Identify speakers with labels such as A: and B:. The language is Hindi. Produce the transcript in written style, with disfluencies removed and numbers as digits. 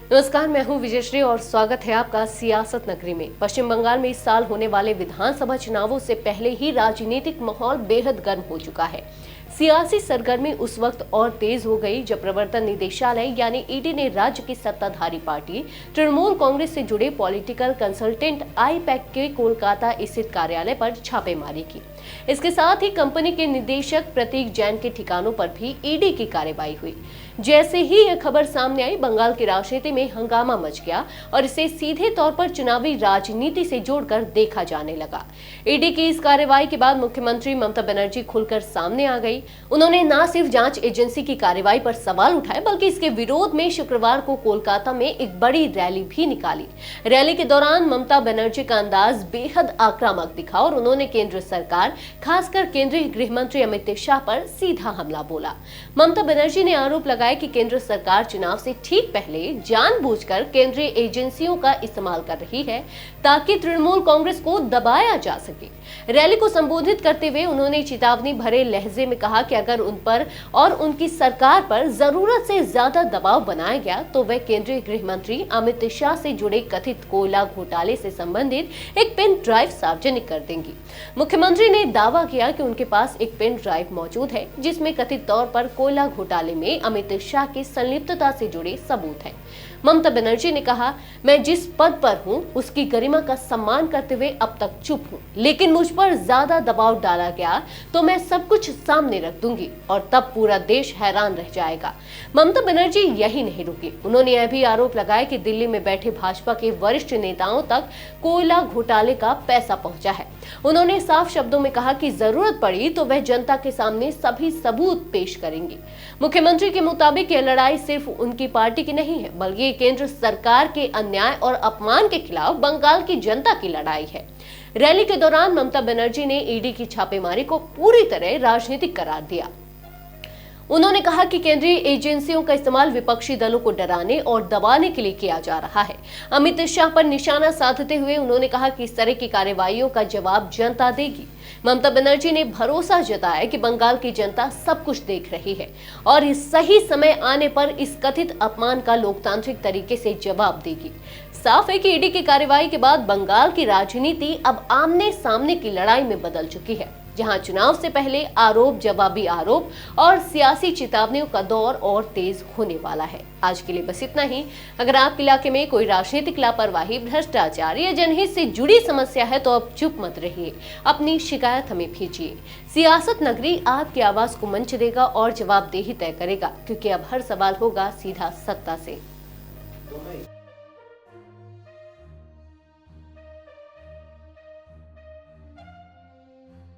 A: नमस्कार, मैं हूं विजयश्री और स्वागत है आपका सियासत नगरी में। पश्चिम बंगाल में इस साल होने वाले विधानसभा चुनावों से पहले ही राजनीतिक माहौल बेहद गर्म हो चुका है। सियासी सरगर्मी उस वक्त और तेज हो गई जब प्रवर्तन निदेशालय यानी ईडी ने राज्य की सत्ताधारी पार्टी तृणमूल कांग्रेस से जुड़े पॉलिटिकल कंसल्टेंट आईपैक के कोलकाता स्थित कार्यालय पर छापेमारी की। इसके साथ ही कंपनी के निदेशक प्रतीक जैन के ठिकानों पर भी ईडी की कार्रवाई हुई। जैसे ही यह खबर सामने आई, बंगाल की राजनीति में हंगामा मच गया और इसे सीधे तौर पर चुनावी राजनीति से जोड़कर देखा जाने लगा। ईडी की इस कार्रवाई के बाद मुख्यमंत्री ममता बनर्जी खुलकर सामने आ गई। उन्होंने न सिर्फ जांच एजेंसी की कार्रवाई पर सवाल उठाए, बल्कि इसके विरोध में शुक्रवार को कोलकाता में एक बड़ी रैली भी निकाली। रैली के दौरान ममता बनर्जी का अंदाज बेहद आक्रामक दिखा और उन्होंने केंद्र सरकार, खासकर केंद्रीय गृह मंत्री अमित शाह पर सीधा हमला बोला। ममता बनर्जी ने आरोप लगाया कि केंद्र सरकार चुनाव से ठीक पहले जानबूझकर केंद्रीय एजेंसियों का इस्तेमाल कर रही है ताकि तृणमूल कांग्रेस को दबाया जा सके। रैली को संबोधित करते हुए उन्होंने चेतावनी भरे लहजे में कहा कि अगर उन पर और उनकी सरकार पर जरूरत से ज्यादा दबाव बनाया गया तो वह केंद्रीय गृह मंत्री अमित शाह से जुड़े कथित कोयला घोटाले से संबंधित एक पेन ड्राइव सार्वजनिक कर देंगी। मुख्यमंत्री ने दावा किया कि उनके पास एक पेन ड्राइव मौजूद है जिसमें कथित तौर पर कोयला घोटाले में अमित शाह की संलिप्तता से जुड़े सबूत हैं। ममता बनर्जी ने कहा, मैं जिस पद पर हूं उसकी गरिमा का सम्मान करते हुए अब तक चुप हूं, लेकिन मुझ पर ज्यादा दबाव डाला गया तो मैं सब कुछ सामने रख दूंगी और तब पूरा देश हैरान रह जाएगा। ममता बनर्जी यही नहीं रुकी, उन्होंने यह भी आरोप लगाया कि दिल्ली में बैठे भाजपा के वरिष्ठ नेताओं तक कोयला घोटाले का पैसा पहुंचा है। उन्होंने साफ शब्दों में कहा कि जरूरत पड़ी तो वह जनता के सामने सभी सबूत पेश करेंगे। मुख्यमंत्री के मुताबिक यह लड़ाई सिर्फ उनकी पार्टी की नहीं है, बल्कि केंद्र सरकार के अन्याय और अपमान के खिलाफ बंगाल की जनता की लड़ाई है। रैली के दौरान ममता बनर्जी ने ईडी की छापेमारी को पूरी तरह राजनीतिक करार दिया। उन्होंने कहा कि केंद्रीय एजेंसियों का इस्तेमाल विपक्षी दलों को डराने और दबाने के लिए किया जा रहा है। अमित शाह पर निशाना साधते हुए उन्होंने कहा कि इस तरह की कार्रवाइयों का जवाब जनता देगी। ममता बनर्जी ने भरोसा जताया कि बंगाल की जनता सब कुछ देख रही है और इस सही समय आने पर इस कथित अपमान का लोकतांत्रिक तरीके से जवाब देगी। साफ है कि ईडी की कार्रवाई के बाद बंगाल की राजनीति अब आमने सामने की लड़ाई में बदल चुकी है, जहां चुनाव से पहले आरोप जवाबी आरोप और सियासी चेतावनियों का दौर और तेज होने वाला है। आज के लिए बस इतना ही। अगर आपके इलाके में कोई राजनीतिक लापरवाही, भ्रष्टाचार या जनहित से जुड़ी समस्या है तो अब चुप मत रहिए, अपनी शिकायत हमें भेजिए। सियासत नगरी आपकी आवाज को मंच देगा और जवाबदेही तय करेगा, क्योंकि अब हर सवाल होगा सीधा सत्ता से।